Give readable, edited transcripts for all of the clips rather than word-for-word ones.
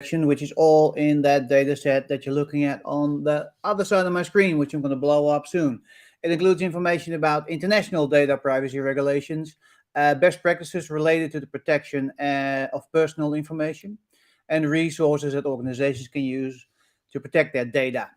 which is all in that data set that you're looking at on the other side of my screen, which I'm going to blow up soon. It includes information about international data privacy regulations, best practices related to the protection of personal information, and resources that organizations can use to protect their data.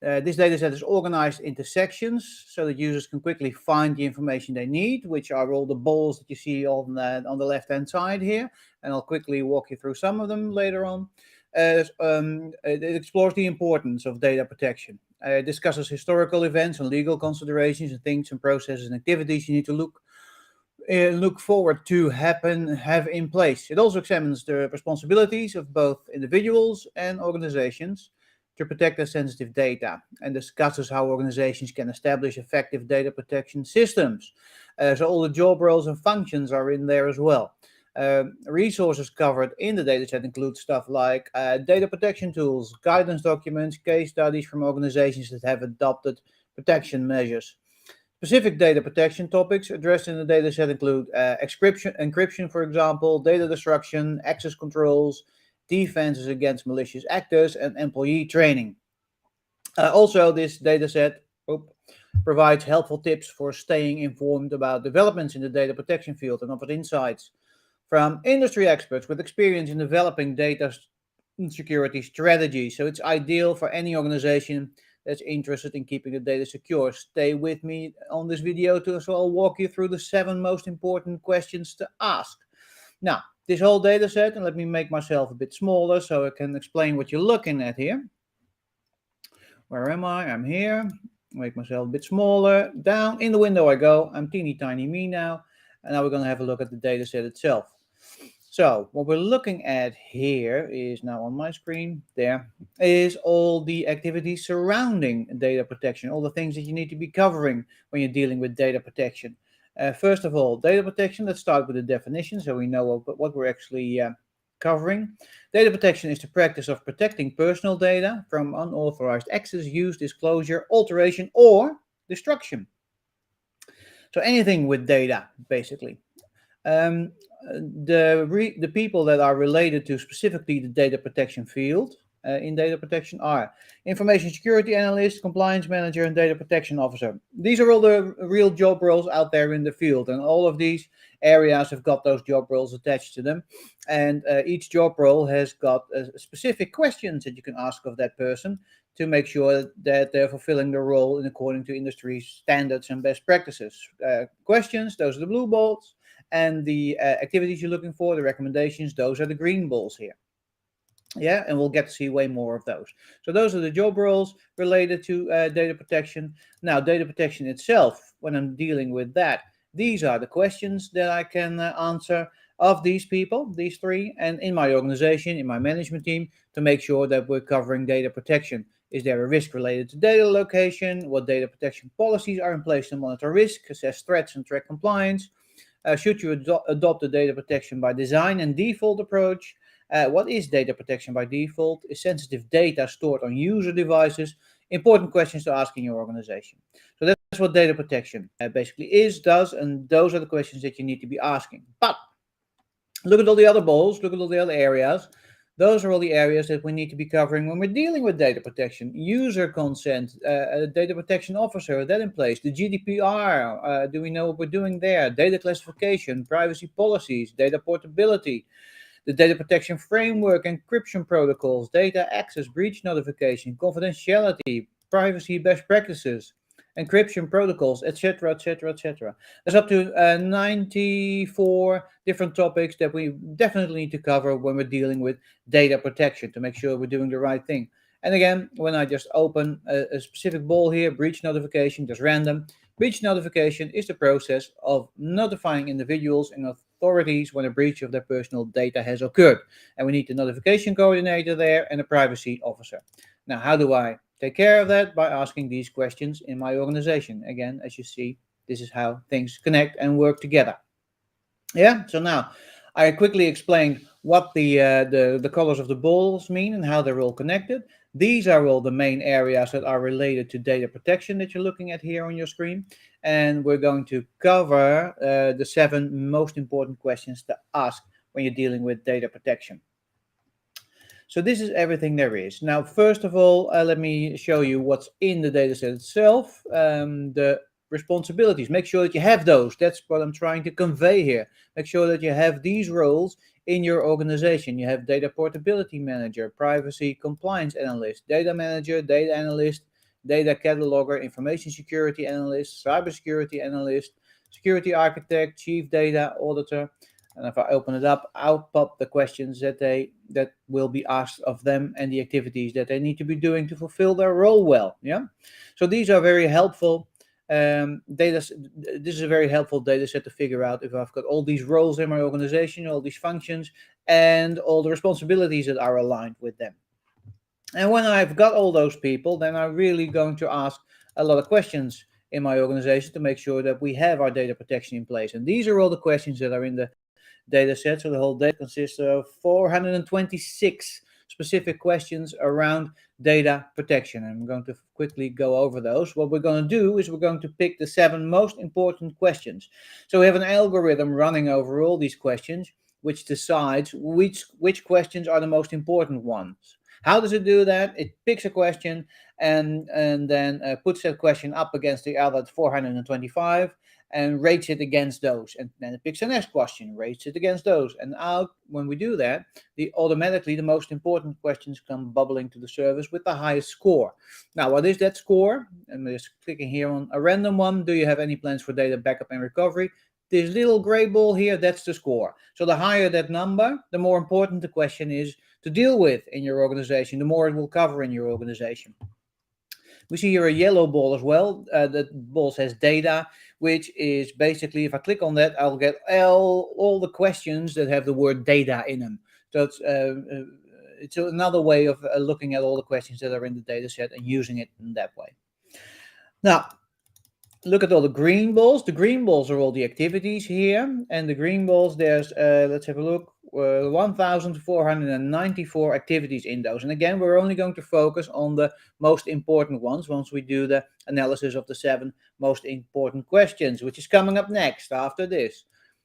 This data set is organized into sections so that users can quickly find the information they need, which are all the balls that you see on the left-hand side here. And I'll quickly walk you through some of them later on. It explores the importance of data protection. It discusses historical events and legal considerations and things and processes and activities you need to look forward to have in place. It also examines the responsibilities of both individuals and organizations to protect their sensitive data and discusses how organizations can establish effective data protection systems. So all the job roles and functions are in there as well. Resources covered in the dataset include stuff like data protection tools, guidance documents, case studies from organizations that have adopted protection measures. Specific data protection topics addressed in the dataset include encryption, for example, data destruction, access controls, defenses against malicious actors, and employee training. Also, this dataset provides helpful tips for staying informed about developments in the data protection field and offers insights from industry experts with experience in developing data security strategies. So it's ideal for any organization that's interested in keeping the data secure. Stay with me on this video too, so I'll walk you through the 7 most important questions to ask. Now, this whole data set, and let me make myself a bit smaller so I can explain what you're looking at here. Where am I? I'm here. Make myself a bit smaller. Down in the window I go. I'm teeny tiny me now. And now we're going to have a look at the data set itself. So what we're looking at here is now on my screen, there is all the activities surrounding data protection, all the things that you need to be covering when you're dealing with data protection. First of all, data protection, let's start with the definition so we know what we're actually covering. Data protection is the practice of protecting personal data from unauthorized access, use, disclosure, alteration, or destruction. So anything with data, basically. The people that are related to specifically the data protection field in data protection are information security analyst, compliance manager, and data protection officer. These are all the real job roles out there in the field, and all of these areas have got those job roles attached to them. And each job role has got specific questions that you can ask of that person to make sure that they're fulfilling their role in according to industry standards and best practices. Questions, those are the blue balls, and the activities you're looking for, the recommendations, those are the green balls here. Yeah, and we'll get to see way more of those. So those are the job roles related to data protection. Now, data protection itself, when I'm dealing with that, these are the questions that I can answer of these people, these 3, and in my organization, in my management team, to make sure that we're covering data protection. Is there a risk related to data location? What data protection policies are in place to monitor risk, assess threats, and track compliance? Should you adopt the data protection by design and default approach? What is data protection by default? Is sensitive data stored on user devices? Important questions to ask in your organization. So that's what data protection basically is, does, and those are the questions that you need to be asking. But look at all the other balls, look at all the other areas. Those are all the areas that we need to be covering when we're dealing with data protection. User consent, a data protection officer, that in place. The GDPR, do we know what we're doing there? Data classification, privacy policies, data portability, the data protection framework, encryption protocols, data access, breach notification, confidentiality, privacy best practices, encryption protocols, etc., etc., etc. There's up to 94 different topics that we definitely need to cover when we're dealing with data protection to make sure we're doing the right thing. And again, when I just open a specific ball here, breach notification, just random. Breach notification is the process of notifying individuals and authorities when a breach of their personal data has occurred. And we need the notification coordinator there and a privacy officer. Now, how do I take care of that? By asking these questions in my organization. Again, as you see, this is how things connect and work together. Yeah, so now I quickly explained what the colors of the balls mean and how they're all connected. These are all the main areas that are related to data protection that you're looking at here on your screen. And we're going to cover the 7 most important questions to ask when you're dealing with data protection. So this is everything there is. Now, first of all, let me show you what's in the dataset itself. The responsibilities. Make sure that you have those. That's what I'm trying to convey here. Make sure that you have these roles in your organization. You have data portability manager, privacy compliance analyst, data manager, data analyst, data cataloger, information security analyst, cybersecurity analyst, security architect, chief data auditor. And if I open it up, out pop the questions that will be asked of them and the activities that they need to be doing to fulfill their role well. Yeah. So these are very helpful data. This is a very helpful data set to figure out if I've got all these roles in my organization, all these functions, and all the responsibilities that are aligned with them. And when I've got all those people, then I'm really going to ask a lot of questions in my organization to make sure that we have our data protection in place. And these are all the questions that are in the data set. So the whole data consists of 426 specific questions around data protection. I'm going to quickly go over those. What we're going to do is we're going to pick the 7 most important questions. So we have an algorithm running over all these questions, which decides which questions are the most important ones. How does it do that? It picks a question and then puts that question up against the other 425 and rates it against those. And then it picks the next question, rates it against those. And out, when we do that, automatically the most important questions come bubbling to the surface with the highest score. Now, what is that score? I'm just clicking here on a random one. Do you have any plans for data backup and recovery? This little gray ball here, that's the score. So the higher that number, the more important the question is to deal with in your organization, the more it will cover in your organization. We see here a yellow ball as well. That ball says data, which is basically, if I click on that, I'll get all the questions that have the word data in them. So it's another way of looking at all the questions that are in the data set and using it in that way. Now, look at all the green balls. The green balls are all the activities here. And the green balls, there's, let's have a look, 1,494 activities in those. And again, we're only going to focus on the most important ones once we do the analysis of the 7 most important questions, which is coming up next after this.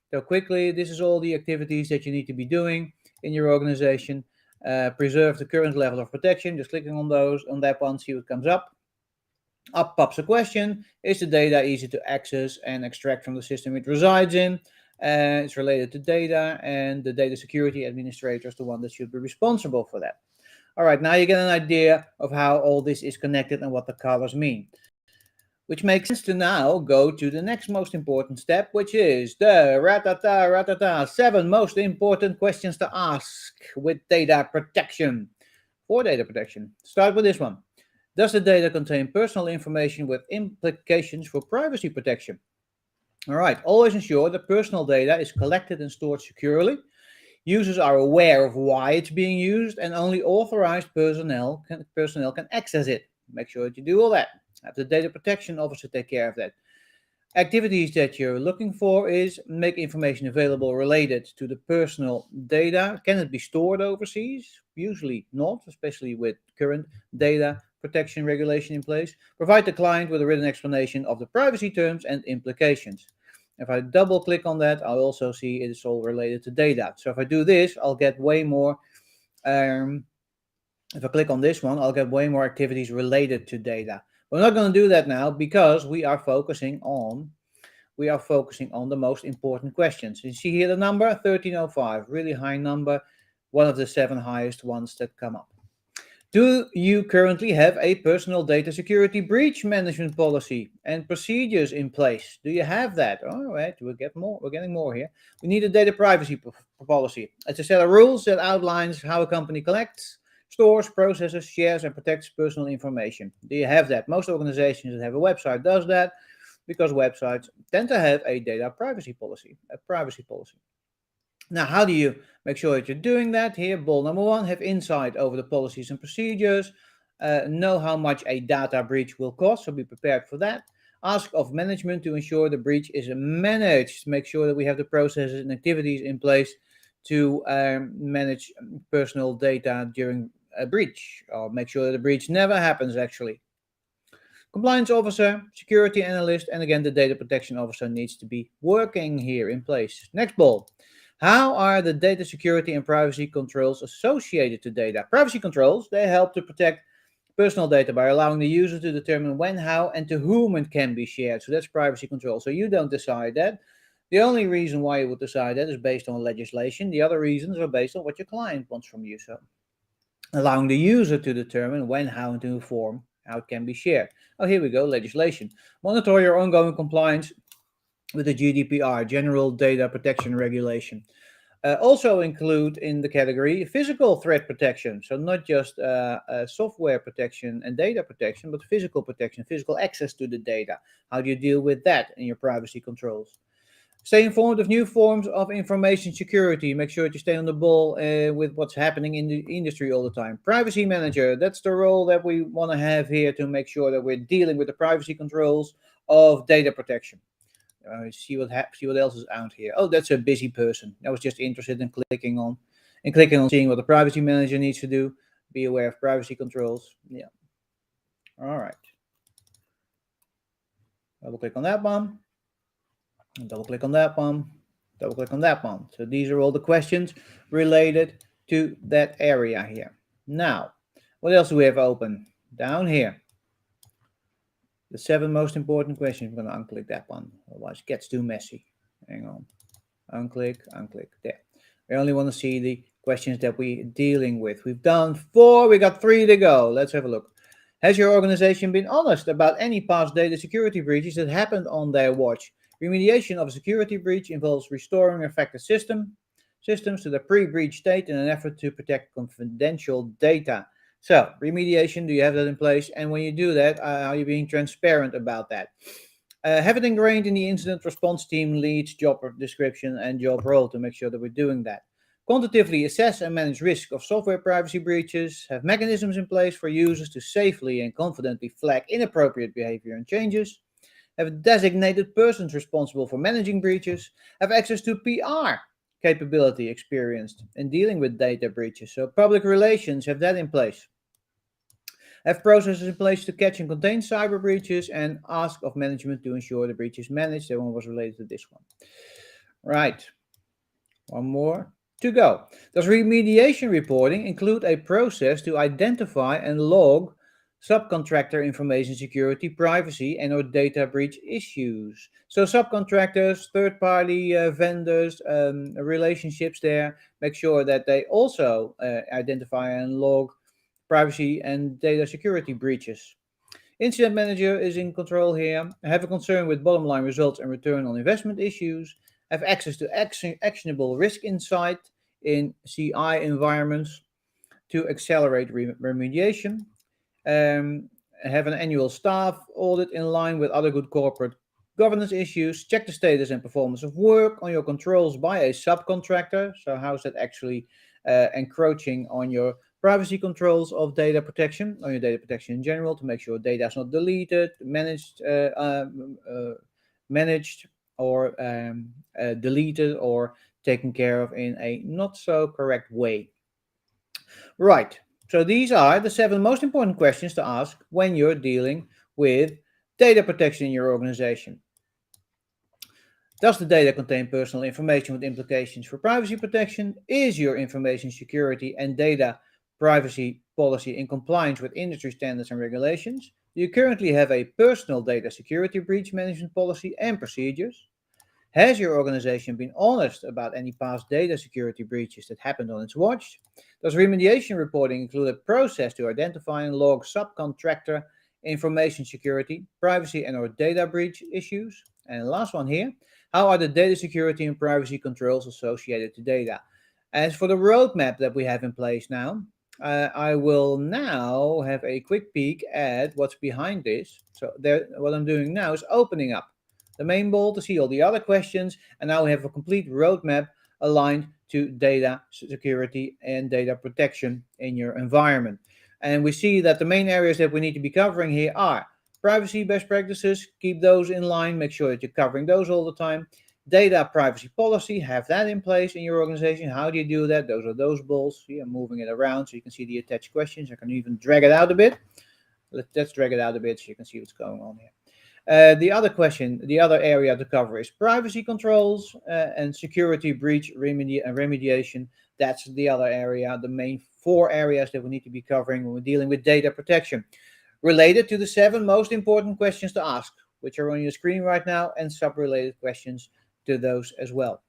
So quickly, this is all the activities that you need to be doing in your organization. Preserve the current level of protection. Just clicking on that one, see what comes up. Up pops a question. Is the data easy to access and extract from the system it resides in? It's related to data, and the data security administrator is the one that should be responsible for that. All right, now you get an idea of how all this is connected and what the colors mean. Which makes sense to now go to the next most important step, which is the 7 most important questions to ask with data protection. For data protection. Start with this one. Does the data contain personal information with implications for privacy protection? All right, always ensure that personal data is collected and stored securely. Users are aware of why it's being used, and only authorized personnel can access it. Make sure that you do all that. Have the data protection officer take care of that. Activities that you're looking for is make information available related to the personal data. Can it be stored overseas? Usually not, especially with current data protection regulation in place. Provide the client with a written explanation of the privacy terms and implications. If I double click on that, I'll also see it is all related to data. So if I do this, I'll get way more, if I click on this one, I'll get way more activities related to data. We're not going to do that now because we are focusing on the most important questions. You see here the number 1305, really high number, one of the 7 highest ones that come up. Do you currently have a personal data security breach management policy and procedures in place? Do you have that? All right, we'll get more. We're getting more here. We need a data privacy policy. It's a set of rules that outlines how a company collects, stores, processes, shares, and protects personal information. Do you have that? Most organizations that have a website does that because websites tend to have a data privacy policy, Now, how do you make sure that you're doing that? Here, ball number 1, have insight over the policies and procedures. Know how much a data breach will cost, so be prepared for that. Ask of management to ensure the breach is managed. Make sure that we have the processes and activities in place to manage personal data during a breach, or make sure that the breach never happens, actually. Compliance officer, security analyst, and again, the data protection officer needs to be working here in place. Next ball. How are the data security and privacy controls associated to data? Privacy controls, they help to protect personal data by allowing the user to determine when, how, and to whom it can be shared. So that's privacy control. So you don't decide that. The only reason why you would decide that is based on legislation. The other reasons are based on what your client wants from you. So allowing the user to determine when, how, and to whom form how it can be shared. Oh, here we go, legislation. Monitor your ongoing compliance with the GDPR, General Data Protection Regulation. Also include in the category physical threat protection. So not just software protection and data protection, but physical protection, physical access to the data. How do you deal with that in your privacy controls? Stay informed of new forms of information security. Make sure that you stay on the ball with what's happening in the industry all the time. Privacy manager, that's the role that we want to have here to make sure that we're dealing with the privacy controls of data protection. See what else is out here. Oh, that's a busy person. I was just interested in clicking on seeing what the privacy manager needs to do. Be aware of privacy controls. Yeah. All right. Double click on that one. And double click on that one. Double click on that one. So these are all the questions related to that area here. Now, what else do we have open? Down here. The 7 most important questions. I'm going to unclick that one. Otherwise it gets too messy. Hang on. Unclick, unclick, there. We only want to see the questions that we're dealing with. We've done 4, we got 3 to go. Let's have a look. Has your organization been honest about any past data security breaches that happened on their watch? Remediation of a security breach involves restoring affected systems to the pre-breach state in an effort to protect confidential data. So, remediation, do you have that in place? And when you do that, are you being transparent about that? Have it ingrained in the incident response team leads, job description, and job role to make sure that we're doing that. Quantitatively assess and manage risk of software privacy breaches. Have mechanisms in place for users to safely and confidently flag inappropriate behavior and changes. Have designated persons responsible for managing breaches. Have access to PR capability experienced in dealing with data breaches. So public relations, have that in place. Have processes in place to catch and contain cyber breaches, and ask of management to ensure the breach is managed. That one was related to this one. Right. One more to go. Does remediation reporting include a process to identify and log subcontractor information security, privacy, and or data breach issues? So subcontractors, third-party vendors, relationships there, make sure that they also identify and log privacy and data security breaches. Incident manager is in control here. Have a concern with bottom line results and return on investment issues. Have access to actionable risk insight in CI environments to accelerate remediation. Have an annual staff audit in line with other good corporate governance issues. Check the status and performance of work on your controls by a subcontractor. So how is that actually encroaching on your privacy controls of data protection, on your data protection in general, to make sure data is not deleted, managed or deleted or taken care of in a not so correct way. Right. So these are the 7 most important questions to ask when you're dealing with data protection in your organization. Does the data contain personal information with implications for privacy protection? Is your information security and data privacy policy in compliance with industry standards and regulations? Do you currently have a personal data security breach management policy and procedures? Has your organization been honest about any past data security breaches that happened on its watch? Does remediation reporting include a process to identify and log subcontractor information security, privacy, and or data breach issues? And the last one here, how are the data security and privacy controls associated to data? As for the roadmap that we have in place now, I will now have a quick peek at what's behind this. So what I'm doing now is opening up the main ball to see all the other questions, and now we have a complete roadmap aligned to data security and data protection in your environment. And we see that the main areas that we need to be covering here are privacy best practices, keep those in line, make sure that you're covering those all the time. Data privacy policy, have that in place in your organization. How do you do that? Those are those balls. See, I'm moving it around so you can see the attached questions. I can even drag it out a bit. Let's drag it out a bit so you can see what's going on here. The other area to cover is privacy controls and security breach remediation. That's the other area, the main four areas that we need to be covering when we're dealing with data protection, related to the 7 most important questions to ask, which are on your screen right now, and sub-related questions to those as well.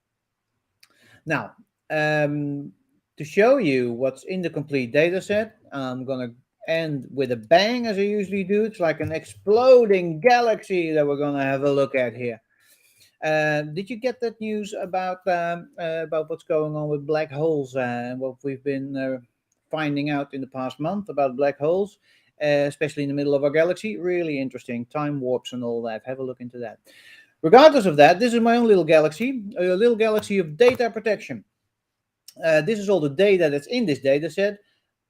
Now, to show you what's in the complete data set, I'm going to end with a bang, as I usually do. It's like an exploding galaxy that we're going to have a look at here. Did you get that news about what's going on with black holes and what we've been finding out in the past month about black holes, especially in the middle of our galaxy? Really interesting. Time warps and all that. Have a look into that. Regardless of that, this is my own little galaxy, a little galaxy of data protection. This is all the data that's in this data set.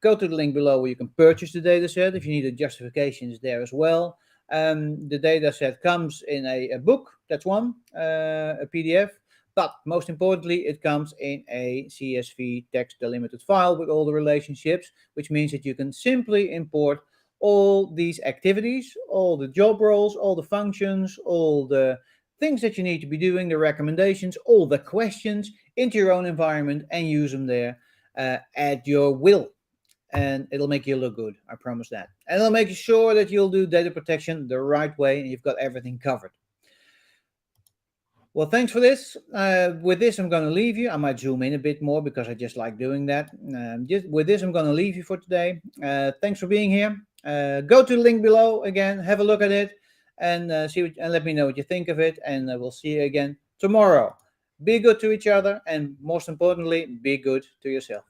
Go to the link below where you can purchase the data set. If you need a justification, it's there as well. The data set comes in a book, that's one, a PDF, but most importantly, it comes in a CSV text delimited file with all the relationships, which means that you can simply import all these activities, all the job roles, all the functions, all the things that you need to be doing, the recommendations, all the questions into your own environment and use them there at your will. And it'll make you look good, I promise that. And it'll make sure that you'll do data protection the right way and you've got everything covered. Well, thanks for this. With this, I'm going to leave you. I might zoom in a bit more because I just like doing that. With this, I'm going to leave you for today. Thanks for being here. Go to the link below again, have a look at it, and let me know what you think of it. And we'll see you again tomorrow. Be good to each other, and most importantly, be good to yourself.